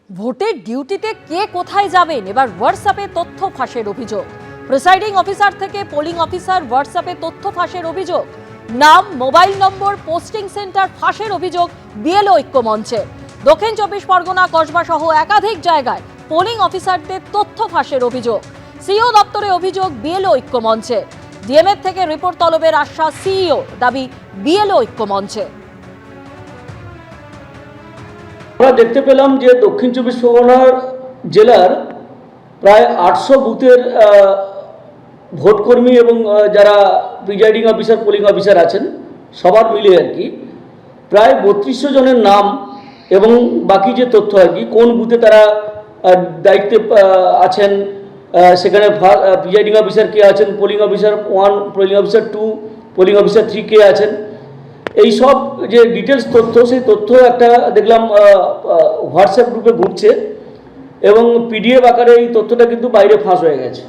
ভোটের ডিউটিতে কে কোথায় যাবেন এবার হোয়াটসঅ্যাপে তথ্য ফাঁসের অভিযোগ। প্রিসাইডিং অফিসার থেকে পোলিং অফিসার হোয়াটসঅ্যাপে তথ্য ফাঁসের অভিযোগ। নাম, মোবাইল নম্বর, পোস্টিং সেন্টার ফাঁসের অভিযোগ বিএলও ঐক্য মঞ্চে। দক্ষিণ 24 পরগনা কসবা সহ একাধিক জায়গায় পোলিং অফিসারদের তথ্য ফাঁসের অভিযোগ। সিইও দপ্তরে অভিযোগ বিএলও ঐক্য মঞ্চে। ডিএমএর থেকে রিপোর্ট তলবের আশ্বাস সিইও, দাবি বিএলও ঐক্য মঞ্চে। আমরা দেখতে পেলাম যে দক্ষিণ 24 পরগনা জেলার প্রায় 800 বুথের ভোটকর্মী এবং যারা প্রিজাইডিং অফিসার, পোলিং অফিসার আছেন সবার মিলে আর কি প্রায় 3200 জনের নাম এবং বাকি যে তথ্য আর কি কোন বুথে তারা দায়িত্বে আছেন, সেখানে প্রিজাইডিং অফিসার কে আছেন, polling officer 1, polling officer 2, polling officer 3 কে আছেন, এই সব যে ডিটেলস তথ্য, সেই তথ্য একটা দেখলাম হোয়াটসঅ্যাপ গ্রুপে ঘুরছে এবং পিডিএফ আকারে এই তথ্যটা কিন্তু বাইরে ফাঁস হয়ে গেছে।